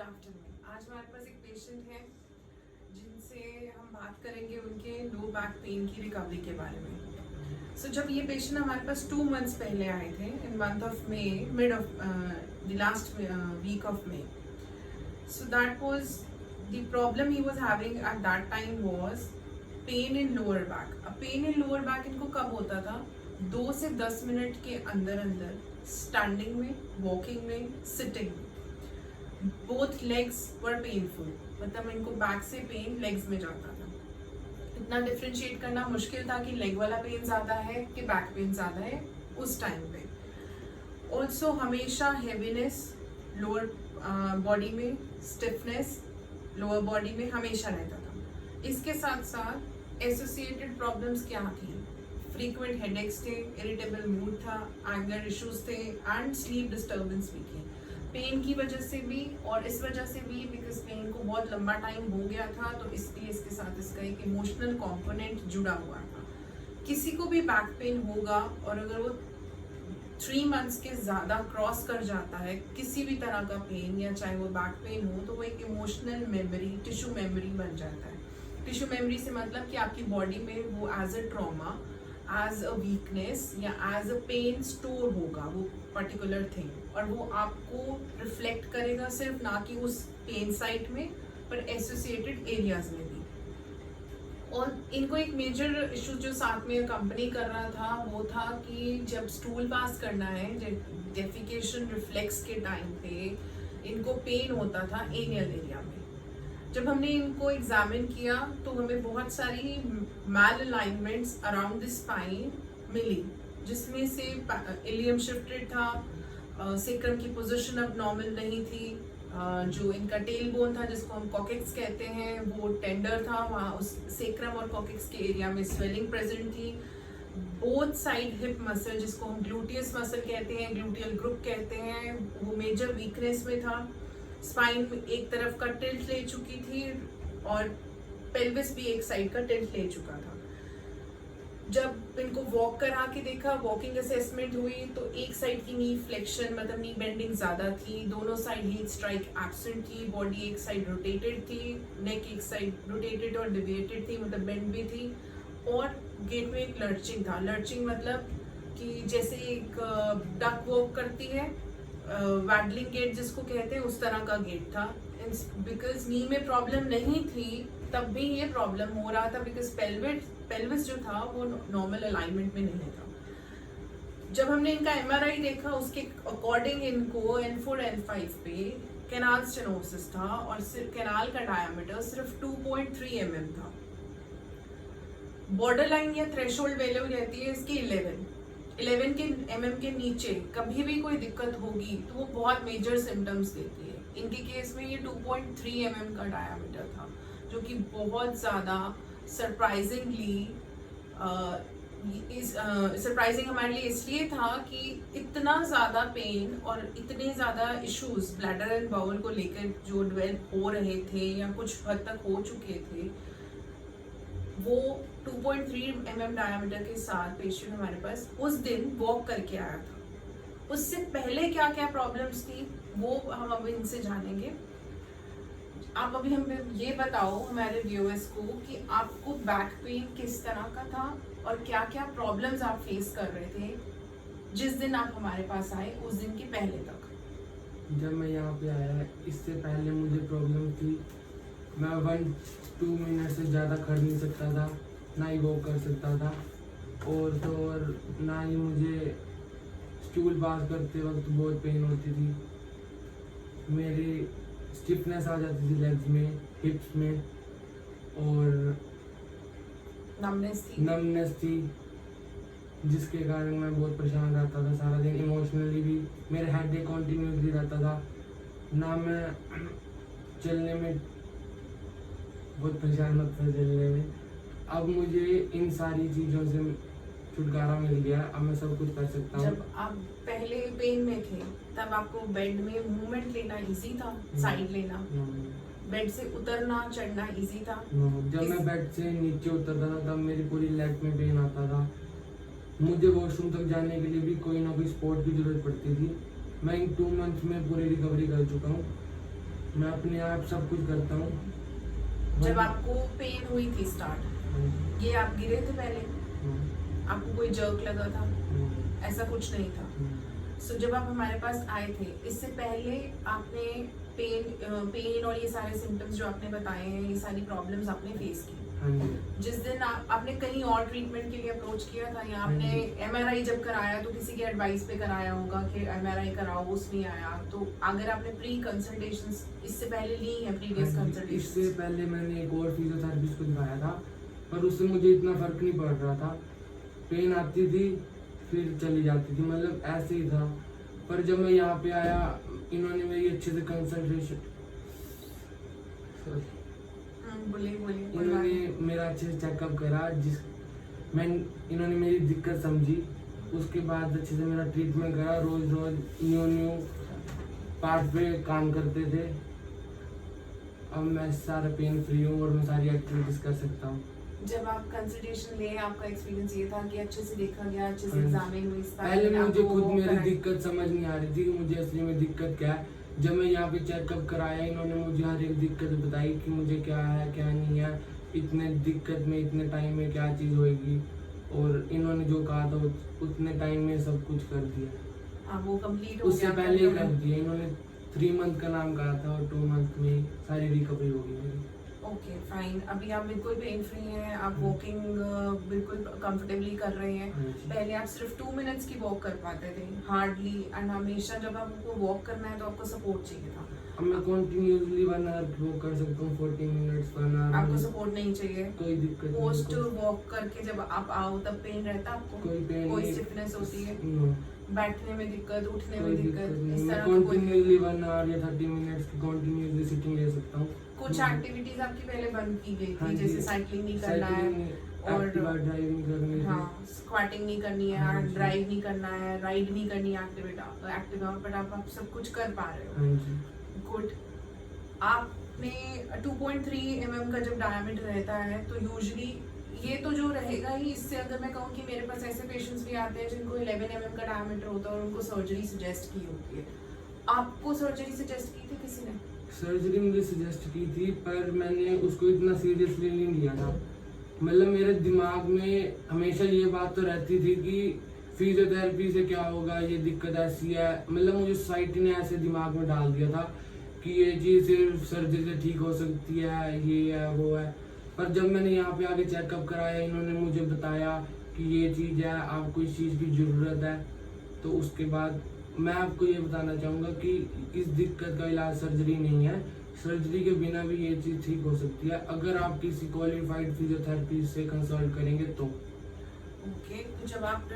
Afternoon. आज हमारे पास एक पेशेंट है जिनसे हम बात करेंगे उनके लो बैक पेन की रिकवरी के बारे में। जब ये पेशेंट हमारे पास 2 मंथ्स पहले आए थे in month of May, mid of the last week of May. That was the problem he was having at that time was pain in lower back. अब पेन इन लोअर बैक इनको कब होता था? 2 से 10 minute के अंदर अंदर, standing में, वॉकिंग में, सिटिंग में। बोथ लेग्स वर पेनफुल, मतलब इनको बैक से पेन लेग्स में जाता था। इतना डिफ्रेंशिएट करना मुश्किल था कि लेग वाला पेन ज़्यादा है कि बैक पेन ज़्यादा है उस टाइम पे। ऑल्सो हमेशा हैवीनेस लोअर बॉडी में, स्टिफनेस लोअर बॉडी में हमेशा रहता था। इसके साथ साथ एसोसिएटेड प्रॉब्लम्स क्या थी? फ्रीक्वेंट हेडेक्स थे, इरिटेबल मूड था, एंगर इश्यूज थे एंड स्लीप डिस्टर्बेंस भी थी। पेन की वजह से भी और इस वजह से भी बिकॉज पेन को बहुत लंबा टाइम हो गया था, तो इसलिए इसके साथ इसका एक इमोशनल कंपोनेंट जुड़ा हुआ था। किसी को भी बैक पेन होगा और अगर वो 3 मंथ्स के ज़्यादा क्रॉस कर जाता है किसी भी तरह का पेन, या चाहे वो बैक पेन हो, तो वो एक इमोशनल मेमोरी, टिश्यू मेमोरी बन जाता है। टिश्यू मेमोरी से मतलब कि आपकी बॉडी में वो as a trauma, as a weakness या एज अ पेन स्टोर होगा वो पर्टिकुलर थिंग, और वो आपको रिफ्लेक्ट करेगा सिर्फ ना कि उस पेन साइट में पर एसोसिएटेड एरियाज में भी। और इनको एक मेजर इशू जो साथ में कंपनी कर रहा था वो था कि जब स्टूल पास करना है, डेफिकेशन रिफ्लेक्स के टाइम पे इनको पेन होता था एनियल एरिया में। जब हमने इनको एग्जामिन किया तो हमें बहुत सारी मैल अलाइनमेंट्स अराउंड द स्पाइन मिली, जिसमें से इलियम शिफ्टेड था, सेक्रम की पोजीशन अब नॉर्मल नहीं थी, जो इनका टेल बोन था जिसको हम कॉकेक्स कहते हैं वो टेंडर था, वहाँ उस सेक्रम और कॉकेक्स के एरिया में स्वेलिंग प्रेजेंट थी। बोथ साइड हिप मसल जिसको हम ग्लूटियस मसल कहते हैं, ग्लूटियल ग्रुप कहते हैं, वो मेजर वीकनेस में था। स्पाइन एक तरफ का टिल्ट ले चुकी थी और पेल्विस भी एक साइड का टिल्ट ले चुका था। जब इनको वॉक करा के देखा, वॉकिंग असेसमेंट हुई, तो एक साइड की नी फ्लेक्शन मतलब नी बेंडिंग ज्यादा थी, दोनों साइड हीट स्ट्राइक एब्सेंट थी, बॉडी एक साइड रोटेटेड थी, नेक एक साइड रोटेटेड और डिविएटेड थी, मतलब बेंड भी थी, और गेट में एक लर्चिंग था। लर्चिंग मतलब कि जैसे एक डक वॉक करती है, वैडलिंग गेट जिसको कहते हैं, उस तरह का गेट था। बिकॉज नी में प्रॉब्लम नहीं थी तब भी ये प्रॉब्लम हो रहा था, बिकॉज पेल्विस जो था वो नॉर्मल अलाइनमेंट में नहीं था। जब हमने इनका एमआरआई देखा उसके अकॉर्डिंग इनको N4 N5 पे कैनाल स्टेनोसिस था और कैनाल का डायमीटर सिर्फ 2.3 mm था। बॉर्डर लाइन या थ्रेशोल्ड वैल्यू रहती है इसकी 11 के mm के नीचे कभी भी कोई दिक्कत होगी तो वो बहुत मेजर सिम्टम्स देती है। इनके केस में ये 2.3 mm का डायमीटर था, जो कि बहुत ज़्यादा सरप्राइजिंग हमारे लिए इसलिए था कि इतना ज़्यादा पेन और इतने ज़्यादा इश्यूज ब्लैडर एंड बाउल को लेकर जो डेवलप हो रहे थे या कुछ हद तक हो चुके थे, वो 2.3 mm डायमीटर के साथ पेशेंट हमारे पास उस दिन वॉक करके आया था। उससे पहले क्या क्या प्रॉब्लम्स थी वो हम अभी इनसे जानेंगे। आप अभी हमें ये बताओ हमारे व्यूअर्स को कि आपको बैक पेन किस तरह का था और क्या क्या प्रॉब्लम्स आप फेस कर रहे थे जिस दिन आप हमारे पास आए उस दिन के पहले तक। जब मैं यहाँ पे आया इससे पहले मुझे प्रॉब्लम थी, मैं 1-2 मिनट से ज़्यादा खड़ नहीं सकता था, ना ही वॉक कर सकता था, और तो और ना ही मुझे स्टूल पास करते वक्त बहुत पेन होती थी। मेरी स्टिफनेस आ जाती थी लेग्स में, हिप्स में, और नमनेस थी, जिसके कारण मैं बहुत परेशान रहता था सारा दिन। इमोशनली भी मेरे हेडेक कॉन्टिन्यूसली रहता था, ना मैं चलने में बहुत परेशान होता था चलने में। अब मुझे इन सारी चीज़ों से छुटकारा मिल गया, अब मैं सब कुछ कर सकता हूँ। जब आप पहले पेन में थे तब आपको बेड में मूवमेंट लेना इजी था, साइड लेना, बेड से उतरना चढ़ना इजी था। जब मैं बेड से नीचे उतरता था तब मेरी पूरी लेग में पेन आता था। मुझे वॉशरूम तक जाने के लिए भी कोई ना कोई सपोर्ट की जरूरत पड़ती थी। मैं इन 2 मंथ्स में पूरी रिकवरी कर चुका हूँ। मैं अपने आप सब कुछ करता हूँ। जब आपको पेन हुई थी स्टार्ट, ये आप गिरे थे पहले? आपको कोई जर्क लगा था? ऐसा कुछ नहीं था। सो जब आप हमारे पास आए थे, इससे पहले आपने पेन और ये सारे सिम्टम्स जो आपने बताए हैं, ये सारी प्रॉब्लम्स आपने फेस की। जिस दिन आपने कहीं और ट्रीटमेंट के लिए अप्रोच किया था, या आपने MRI जब कराया तो किसी के एडवाइस पे कराया होगा कि MRI कराओ, उसमें आया? तो अगर आपने प्री कंसल्टेशंस इससे पहले ली है, प्रीवियस कंसल्टेशन? इससे पहले मैंने एक और फिजियोथेरेपिस्ट को दिखाया था, पर उससे मुझे इतना फर्क नहीं पड़ रहा था। पेन आती थी फिर चली जाती थी, मतलब ऐसे ही था। पर जब मैं यहाँ पे आया, इन्होंने मेरी अच्छे से कंसल्टेशन इन्होंने मेरा अच्छे से चेकअप करा, इन्होंने मेरी दिक्कत समझी। उसके बाद अच्छे से मेरा ट्रीटमेंट करा, रोज न्यू पार्ट पे काम करते थे। अब मैं सारा पेन फ्री हूँ और मैं सारी एक्टिविटीज कर सकता हूँ। जब आप कंसल्टेशन लिए, आपका एक्सपीरियंस ये था कि अच्छे से देखा गया, अच्छे से एग्जामिन हुई? पहले मुझे खुद मेरी दिक्कत समझ नहीं आ रही थी कि मुझे असली में दिक्कत क्या है। जब मैं यहाँ पे चेकअप कराया, इन्होंने मुझे हर एक दिक्कत बताई कि मुझे क्या है क्या नहीं है, इतने दिक्कत में इतने टाइम में क्या चीज़ होएगी, और इन्होंने जो कहा था उतने टाइम में सब कुछ कर दिया। वो कंप्लीट हो उससे गया? पहले ही कर दिया। इन्होंने 3 मंथ का नाम कहा था और 2 मंथ में सारी रिकवरी होगी मेरी। Okay fine. अभी आप बिल्कुल पेन फ्री हैं, आप वॉकिंग बिल्कुल कंफर्टेबली कर रहे हैं। पहले आप सिर्फ 2 मिनट्स की वॉक कर पाते थे हार्डली, एंड हमेशा जब आपको वॉक करना है तो आपको सपोर्ट चाहिए था। अब मैं कंटिन्यूअसली 1 आवर वॉक कर सकता हूँ, 40 मिनट्स 1 आवर। आपको सपोर्ट नहीं चाहिए? कोई दिक्कत नहीं। पोस्ट वॉक करके जब आप आओ तब पेन रहता आपको? कोई पेन कोई नहीं, स्टिफनेस होती है? नो। बैठने में दिक्कत, उठने कोई में दिक्कत दिक्कत, नहीं। इस मैं तरह का कोई? कंटिन्यूअसली 1 आवर या 30 मिनट्स की कंटिन्यूअसली सिटिंग ले सकता हूँ। कुछ एक्टिविटीज आपकी पहले बंद की गई हाँ थी, जी। जैसे साइकिलिंग नहीं करना है, और ड्राइविंग करनी है। हाँ, स्क्वाटिंग नहीं करनी है, हाँ जी। ड्राइव नहीं करना है, राइड नहीं करनी है एक्टिवा, बट आप सब कुछ कर पा रहे हो। हाँ जी। गुड। आपने 2.3 mm का जब डायमीटर रहता है तो यूजुअली ये तो जो रहेगा ही। इससे अगर मैं कहूँ कि मेरे पास ऐसे पेशेंट्स भी आते हैं जिनको 11 mm का डायमीटर होता है और उनको सर्जरी सजेस्ट की होती है। आपको सर्जरी सजेस्ट की थी किसी ने? सर्जरी मुझे सजेस्ट की थी, पर मैंने उसको इतना सीरियसली नहीं लिया था। मतलब मेरे दिमाग में हमेशा ये बात तो रहती थी कि फिजियोथेरेपी से क्या होगा, ये दिक्कत ऐसी है। मतलब मुझे सोसाइटी ने ऐसे दिमाग में डाल दिया था कि ये चीज़ सिर्फ सर्जरी से ठीक हो सकती है, ये है वो है। पर जब मैंने यहाँ पे आके चेकअप कराया, इन्होंने मुझे बताया कि ये चीज़ है, आपको इस चीज़ की ज़रूरत है, तो उसके बाद मैं आपको ये बताना चाहूँगा कि इस दिक्कत का इलाज सर्जरी नहीं है। सर्जरी के बिना भी ये चीज़ ठीक हो सकती है अगर आप किसी क्वालिफाइड फिजियोथेरेपी से कंसल्ट करेंगे तो। ओके। तो जब आप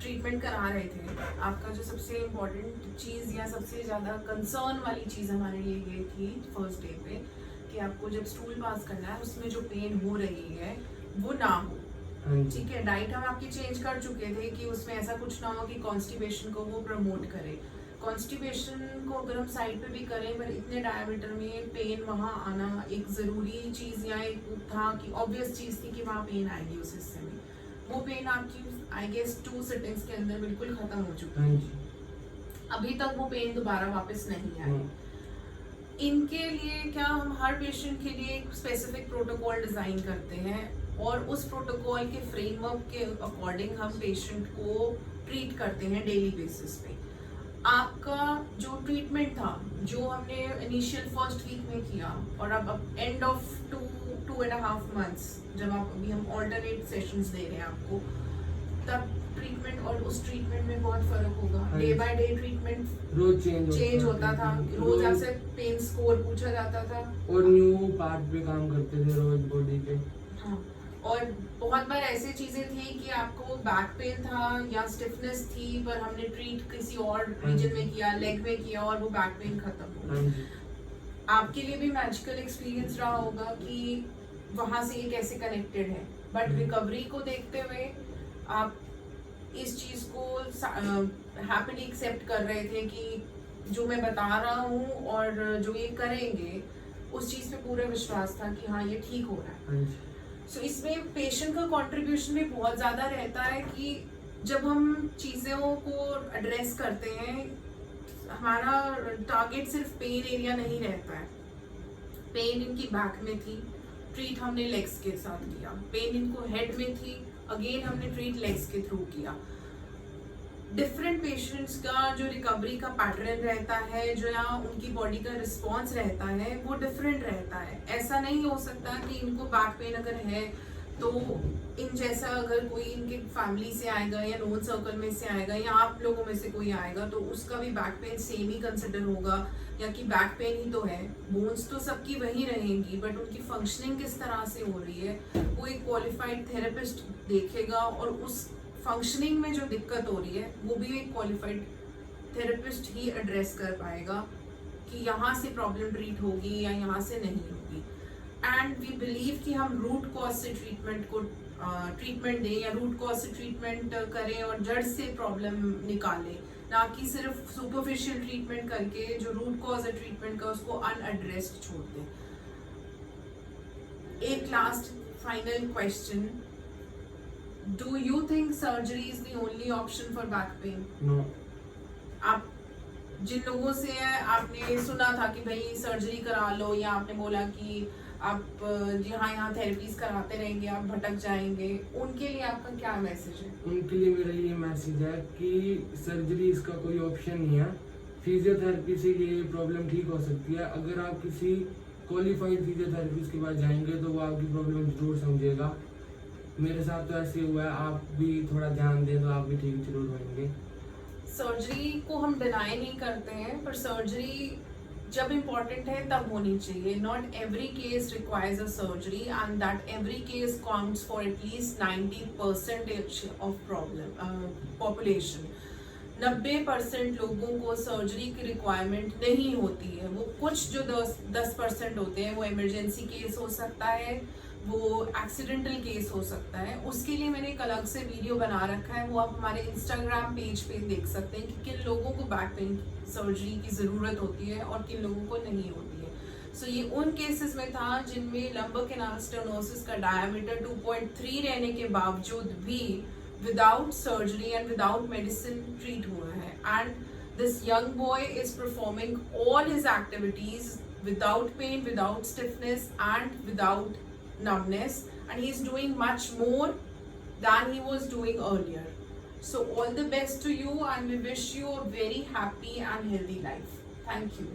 ट्रीटमेंट करा रहे थे, आपका जो सबसे इम्पोर्टेंट चीज़ या सबसे ज़्यादा कंसर्न वाली चीज़ हमारे लिए ये थी फर्स्ट डे पे कि आपको जब स्टूल पास करना है उसमें जो पेन हो रही है वो ना हो। ठीक है। डाइट हम आपकी चेंज कर चुके थे कि उसमें ऐसा कुछ ना हो कि कॉन्स्टिपेशन को वो प्रमोट करे। कॉन्स्टिपेशन को अगर हम साइड पे भी करें, पर इतने डायमीटर में पेन वहाँ आना एक ज़रूरी चीज़ या एक था कि ऑब्वियस चीज़ थी कि वहाँ पेन आएगी उस हिस्से में। वो पेन आपकी आई गेस 2 सिटिंग्स के अंदर बिल्कुल ख़त्म हो चुकी है। अभी तक वो पेन दोबारा वापस नहीं आई। इनके लिए क्या हम हर पेशेंट के लिए एक स्पेसिफिक प्रोटोकॉल डिज़ाइन करते हैं और उस प्रोटोकॉल के फ्रेमवर्क के अकॉर्डिंग हम पेशेंट को ट्रीट करते हैं डेली बेसिस पे। आपका जो ट्रीटमेंट था, जो हमने इनिशियल फर्स्ट वीक में किया, और अब एंड ऑफ 2.5 मंथ्स जब आप अभी हम ऑल्टरनेट सेशंस दे रहे हैं आपको, तब ट्रीटमेंट और उस ट्रीटमेंट में बहुत फर्क होगा। डे बाय डे ट्रीटमेंट रोज चेंज होता था। रोज आपसे पेन स्कोर पूछा जाता था और न्यू पार्ट पे काम करते थे रोज बॉडी के। हाँ, और बहुत बार ऐसी चीजें थी कि आपको बैक पेन था या स्टिफनेस थी, पर हमने ट्रीट किसी और रीजन में किया, लेग में किया, और वो बैक पेन खत्म हो गया। आपके लिए भी मैजिकल एक्सपीरियंस रहा होगा कि वहां से ये कैसे कनेक्टेड है, बट रिकवरी को देखते हुए आप इस चीज को हैप्पीली एक्सेप्ट कर रहे थे कि जो मैं बता रहा हूँ और जो ये करेंगे उस चीज पे पूरा विश्वास था कि हाँ ये ठीक हो रहा है। सो इसमें पेशेंट का कंट्रीब्यूशन भी बहुत ज़्यादा रहता है कि जब हम चीज़ों को एड्रेस करते हैं हमारा टारगेट सिर्फ पेन एरिया नहीं रहता है। पेन इनकी बैक में थी, ट्रीट हमने लेग्स के साथ किया। पेन इनको हेड में थी, अगेन हमने ट्रीट लेग्स के थ्रू किया। डिफरेंट पेशेंट्स का जो रिकवरी का पैटर्न रहता है, जो यहाँ उनकी बॉडी का रिस्पॉन्स रहता है, वो डिफरेंट रहता है। ऐसा नहीं हो सकता कि इनको बैक पेन अगर है तो इन जैसा अगर कोई इनके फैमिली से आएगा या नोन सर्कल में से आएगा या आप लोगों में से कोई आएगा तो उसका भी बैक पेन सेम ही कंसिडर होगा, या कि बैक पेन ही तो है। बोन्स तो सबकी वही रहेंगी, बट उनकी फंक्शनिंग किस तरह से हो रही है वो एक क्वालिफाइड थेरेपिस्ट देखेगा, और उस फंक्शनिंग में जो दिक्कत हो रही है वो भी एक क्वालिफाइड थेरेपिस्ट ही एड्रेस कर पाएगा कि यहाँ से प्रॉब्लम ट्रीट होगी या यहाँ से नहीं होगी। एंड वी बिलीव कि हम रूट कॉज से ट्रीटमेंट दें या रूट कॉज से ट्रीटमेंट करें और जड़ से प्रॉब्लम निकालें, ना कि सिर्फ सुपरफिशियल ट्रीटमेंट करके जो रूट कॉज है ट्रीटमेंट का उसको अनएड्रेस्ड छोड़ दें। एक last final question, do you think surgery is the only option for back pain? No. आप जिन लोगों से आपने सुना था कि भाई सर्जरी करा लो, या आपने बोला कि आप यहाँ थेरेपीज कराते रहेंगे आप भटक जाएंगे, उनके लिए आपका क्या मैसेज है? उनके लिए मेरा ये मैसेज है कि सर्जरी इसका कोई ऑप्शन नहीं है। फिजियोथेरेपी से ये प्रॉब्लम ठीक हो सकती है। अगर आप किसी क्वालिफाइड फिजियोथेरेपिस्ट के पास जाएंगे तो वो आपकी प्रॉब्लम जरूर समझेगा। मेरे साथ तो ऐसे हुआ है, आप भी थोड़ा ध्यान दें तो आप भी ठीक जरूर होंगे। सर्जरी को हम डिनाई नहीं करते हैं, पर सर्जरी जब इम्पोर्टेंट है तब होनी चाहिए। Not every case requires a surgery and that every case counts for at least 90% of problem population. 90% लोगों को सर्जरी की रिक्वायरमेंट नहीं होती है। वो कुछ जो 10% होते हैं वो इमरजेंसी केस हो सकता है, वो एक्सीडेंटल केस हो सकता है। उसके लिए मैंने एक अलग से वीडियो बना रखा है, वो आप हमारे इंस्टाग्राम पेज पे देख सकते हैं कि किन लोगों को बैक पेन सर्जरी की ज़रूरत होती है और किन लोगों को नहीं होती है। सो ये उन केसेस में था जिनमें लंबर कैनाल स्टेनोसिस का डायमीटर 2.3 रहने के बावजूद भी without surgery and without medicine treat हुआ है। And this young boy is performing all his activities without pain, without stiffness and without numbness, and he's doing much more than he was doing earlier. So all the best to you, and we wish you a very happy and healthy life. Thank you.